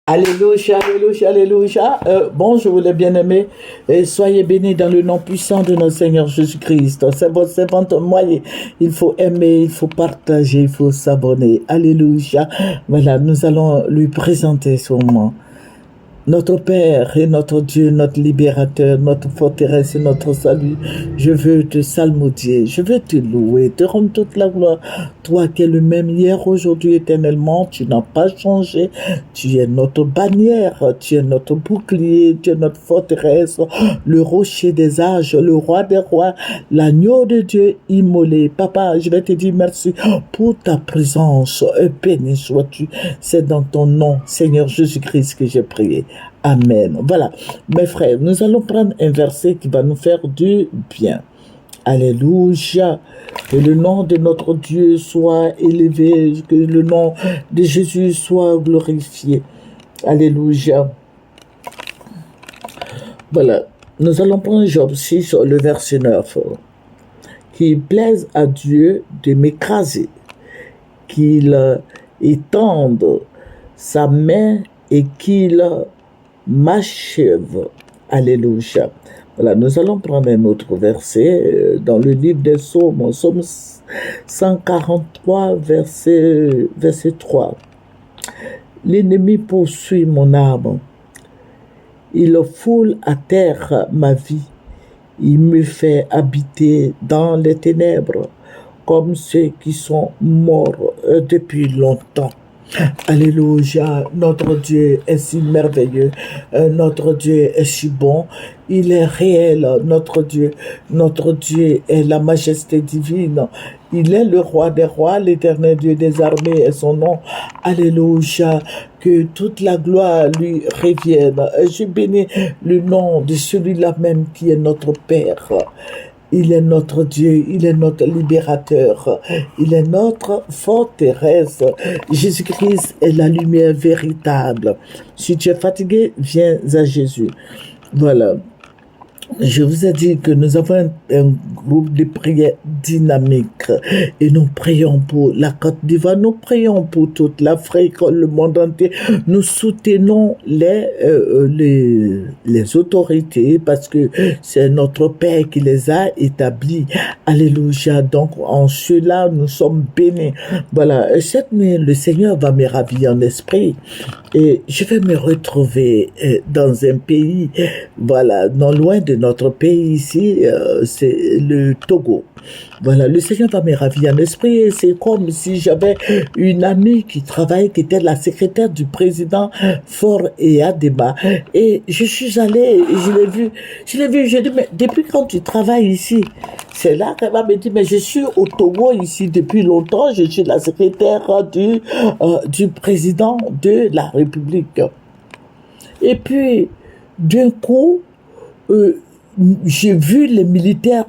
Alléluia, alléluia, alléluia. Bonjour les bien-aimés, et soyez bénis dans le nom puissant de notre Seigneur Jésus-Christ. C'est votre servante moyen. Il faut aimer, il faut partager, il faut s'abonner. Alléluia. Voilà, nous allons lui présenter ce moment. Notre Père et notre Dieu, notre libérateur, notre forteresse et notre salut, je veux te salmodier, je veux te louer, te rendre toute la gloire. Toi qui es le même hier, aujourd'hui, éternellement, tu n'as pas changé. Tu es notre bannière, tu es notre bouclier, tu es notre forteresse, le rocher des âges, le roi des rois, l'agneau de Dieu immolé. Papa, je vais te dire merci pour ta présence. Béni sois-tu. C'est dans ton nom, Seigneur Jésus-Christ, que j'ai prié. Amen. Voilà, mes frères, nous allons prendre un verset qui va nous faire du bien. Alléluia. Que le nom de notre Dieu soit élevé, que le nom de Jésus soit glorifié. Alléluia. Voilà, nous allons prendre Job 6, le verset 9. Qu'il plaise à Dieu de m'écraser, qu'il étende sa main et qu'il m'achève. Alléluia. Voilà, nous allons prendre un autre verset dans le livre des Psaumes, Psaume 143, verset 3. L'ennemi poursuit mon âme. Il foule à terre ma vie. Il me fait habiter dans les ténèbres comme ceux qui sont morts depuis longtemps. Alléluia, notre Dieu est si merveilleux, notre Dieu est si bon, il est réel, notre Dieu est la majesté divine, il est le roi des rois, l'éternel Dieu des armées est son nom. Alléluia, que toute la gloire lui revienne. Je bénis le nom de celui-là même qui est notre Père. Il est notre Dieu, il est notre libérateur, il est notre forteresse. Jésus-Christ est la lumière véritable. Si tu es fatigué, viens à Jésus. Voilà. Je vous ai dit que nous avons un groupe de prière dynamique et nous prions pour la Côte d'Ivoire, nous prions pour toute l'Afrique, le monde entier. Nous soutenons les autorités parce que c'est notre Père qui les a établis. Alléluia. Donc en cela, nous sommes bénis. Voilà. Cette nuit, le Seigneur va me ravir en esprit et je vais me retrouver dans un pays, voilà, non loin de notre pays ici, c'est le Togo. Voilà, le Seigneur va me ravir en esprit et c'est comme si j'avais une amie qui travaille, qui était la secrétaire du président Faure Eyadema. Et je suis allée, et je l'ai vu, j'ai dit, mais depuis quand tu travailles ici? C'est là qu'elle m'a dit, mais je suis au Togo ici depuis longtemps, je suis la secrétaire du président de la République. Et puis, d'un coup, j'ai vu les militaires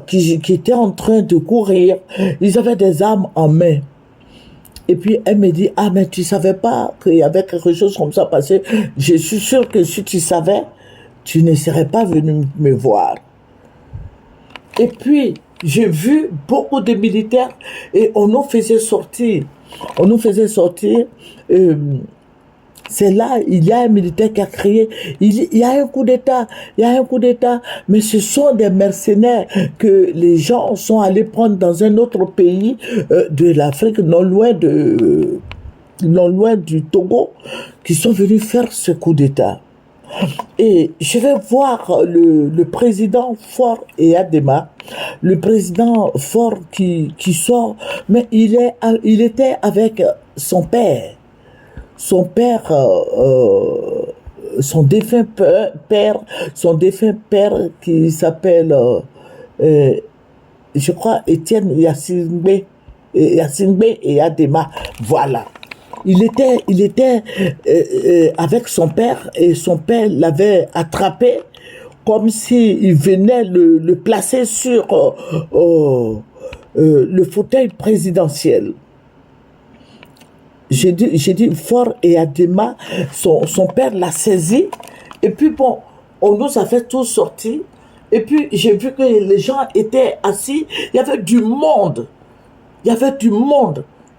qui étaient en train de courir. Ils avaient des armes en main. Et puis elle me dit, ah mais tu savais pas qu'il y avait quelque chose comme ça passé. Je suis sûre que si tu savais, tu ne serais pas venu me voir. Et puis j'ai vu beaucoup de militaires et on nous faisait sortir. On nous faisait sortir. C'est là, il y a un militaire qui a crié, il y a un coup d'État, il y a un coup d'État, mais ce sont des mercenaires que les gens sont allés prendre dans un autre pays de l'Afrique, non loin du Togo, qui sont venus faire ce coup d'État. Et je vais voir le président Faure Eyadema, le président Faure qui sort, mais il était avec son père. Son père, son défunt père qui s'appelle, je crois, Étienne Yacine Eyadema. Voilà. Il était avec son père et son père l'avait attrapé comme s'il venait le placer sur le fauteuil présidentiel. J'ai dit Faure Eyadema, son père l'a saisi, et puis bon, on nous a fait tous sortir, et puis j'ai vu que les gens étaient assis, il y avait du monde,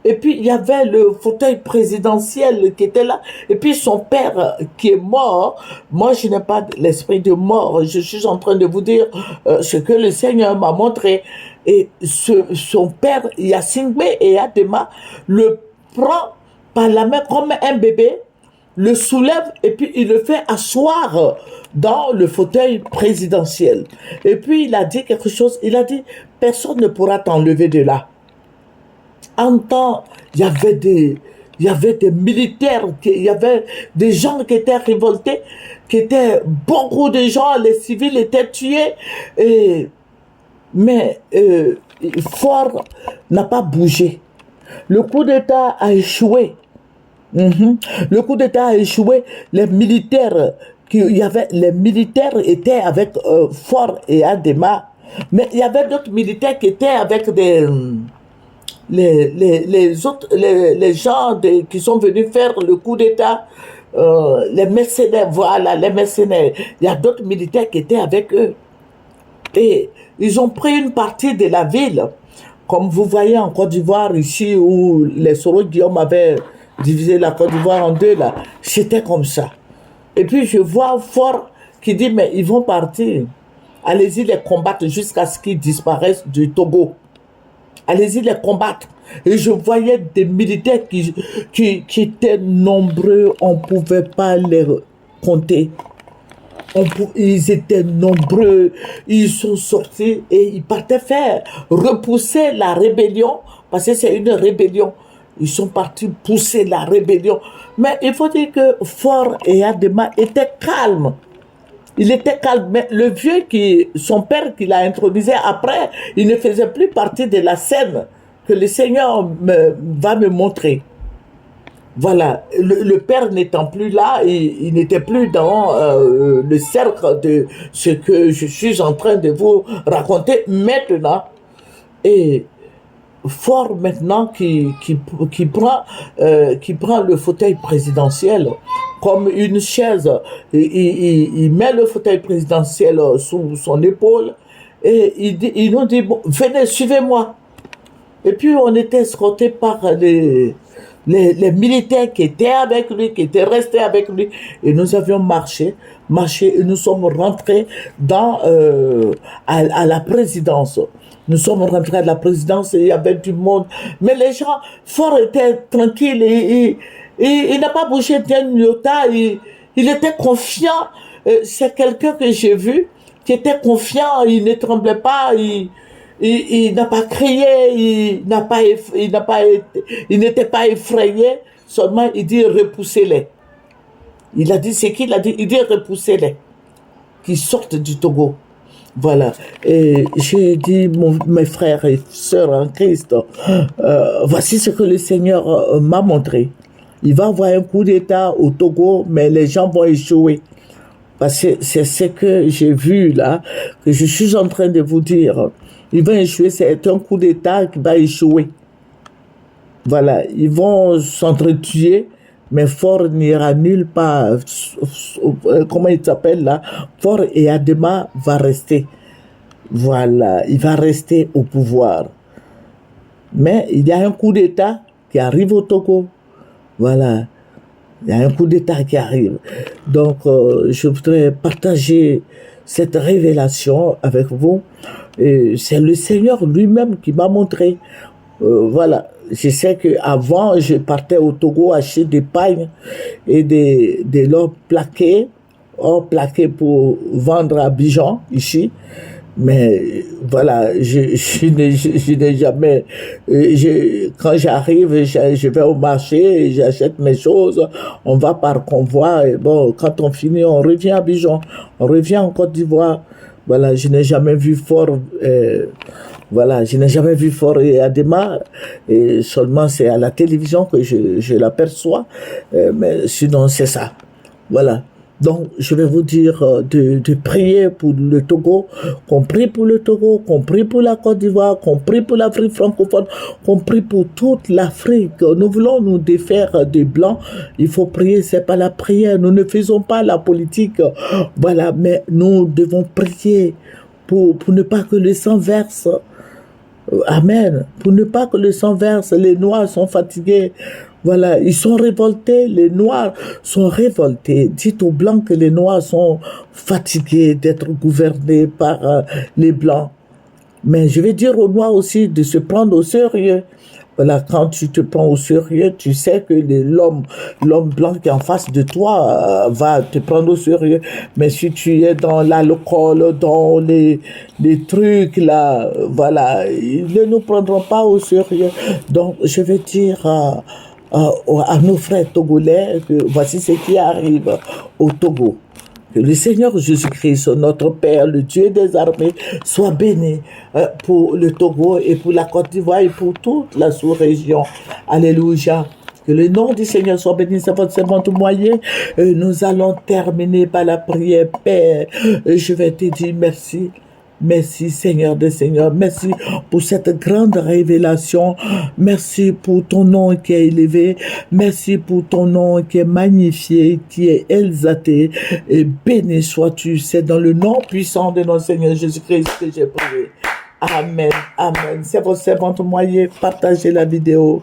Et puis, il y avait le fauteuil présidentiel qui était là. Et puis, son père qui est mort. Moi, je n'ai pas l'esprit de mort. Je suis en train de vous dire ce que le Seigneur m'a montré. Et son père, Yacine et Adema, le prend par la main comme un bébé, le soulève et puis il le fait asseoir dans le fauteuil présidentiel. Et puis il a dit quelque chose, il a dit, personne ne pourra t'enlever de là. En temps, il y avait des militaires, il y avait des gens qui étaient révoltés, beaucoup de gens, les civils étaient tués, mais Fort n'a pas bougé. Le coup d'État a échoué. Le coup d'État a échoué. Les militaires étaient avec Fort et Adema, mais il y avait d'autres militaires qui étaient avec les gens qui sont venus faire le coup d'État, les mercenaires, voilà, les mercenaires. Il y a d'autres militaires qui étaient avec eux. Et ils ont pris une partie de la ville, comme vous voyez en Côte d'Ivoire, ici, où les Soro-Guillaume avaient divisé la Côte d'Ivoire en deux, là. C'était comme ça. Et puis, je vois Fort qui dit, mais ils vont partir. Allez-y les combattre jusqu'à ce qu'ils disparaissent du Togo. Allez-y les combattre. Et je voyais des militaires qui étaient nombreux, on ne pouvait pas les compter. Ils étaient nombreux, ils sont sortis et ils partaient faire repousser la rébellion, parce que c'est une rébellion. Ils sont partis pousser la rébellion. Mais il faut dire que Fort et Adema étaient calmes. Il était calme, mais le vieux son père qui l'a introduit après, il ne faisait plus partie de la scène que le Seigneur va me montrer. Voilà, le père n'étant plus là, il n'était plus dans le cercle de ce que je suis en train de vous raconter maintenant. Et Fort maintenant qui prend le fauteuil présidentiel comme une chaise, il met le fauteuil présidentiel sous son épaule et il nous dit, bon, venez, suivez-moi. Et puis on était escortés par les militaires qui étaient avec lui, qui étaient restés avec lui, et nous avions marché, et nous sommes rentrés à la présidence. Nous sommes rentrés à la présidence et il y avait du monde. Mais les gens, Fort étaient tranquilles et il n'a pas bougé d'un iota. Il était confiant. C'est quelqu'un que j'ai vu qui était confiant. Il ne tremblait pas. Il n'a pas crié. Il n'était pas effrayé. Seulement, il dit repoussez-les. Il a dit, c'est qui? Il dit repoussez-les. Qui sortent du Togo. Voilà, et j'ai dit, mes frères et sœurs en Christ, voici ce que le Seigneur m'a montré. Il va avoir un coup d'État au Togo, mais les gens vont échouer. Parce que c'est ce que j'ai vu là, que je suis en train de vous dire. Il va échouer, c'est un coup d'État qui va échouer. Voilà, ils vont s'entretuer, mais Fort n'ira nulle part. Comment il s'appelle là? Fort et Adema va rester. Voilà, il va rester au pouvoir. Mais il y a un coup d'État qui arrive au Togo. Voilà, il y a un coup d'État qui arrive. Donc, je voudrais partager cette révélation avec vous. C'est le Seigneur lui-même qui m'a montré. Voilà. Je sais qu'avant, je partais au Togo acheter des pagnes et des l'or plaqué pour vendre à Abidjan, ici. Mais voilà, je n'ai jamais... quand j'arrive, je vais au marché, j'achète mes choses, on va par convoi, et bon, quand on finit, on revient à Abidjan, on revient en Côte d'Ivoire. Voilà, je n'ai jamais vu Fort... Voilà, je n'ai jamais vu Fort et Adema, et seulement c'est à la télévision que je l'aperçois, mais sinon c'est ça. Voilà. Donc, je vais vous dire de prier pour le Togo, qu'on prie pour le Togo, qu'on prie pour la Côte d'Ivoire, qu'on prie pour l'Afrique francophone, qu'on prie pour toute l'Afrique. Nous voulons nous défaire des Blancs. Il faut prier, c'est pas la prière. Nous ne faisons pas la politique. Voilà, mais nous devons prier pour ne pas que le sang verse. Amen. Pour ne pas que le sang verse, les Noirs sont fatigués. Voilà, ils sont révoltés, les Noirs sont révoltés. Dites aux Blancs que les Noirs sont fatigués d'être gouvernés par les Blancs. Mais je vais dire aux Noirs aussi de se prendre au sérieux. Voilà, quand tu te prends au sérieux, tu sais que l'homme blanc qui est en face de toi va te prendre au sérieux. Mais si tu es dans l'alcool, dans les trucs là, voilà, ils ne nous prendront pas au sérieux. Donc, je vais dire à nos frères togolais que voici ce qui arrive au Togo. Que le Seigneur Jésus-Christ, notre Père, le Dieu des armées, soit béni pour le Togo et pour la Côte d'Ivoire et pour toute la sous-région. Alléluia. Que le nom du Seigneur soit béni, c'est votre moyen. Nous allons terminer par la prière. Père, je vais te dire merci. Merci Seigneur des Seigneurs, merci pour cette grande révélation, merci pour ton nom qui est élevé, merci pour ton nom qui est magnifié, qui est exalté, et béni sois-tu, c'est dans le nom puissant de notre Seigneur Jésus-Christ que j'ai prié. Amen, amen. C'est votre moyen, partagez la vidéo.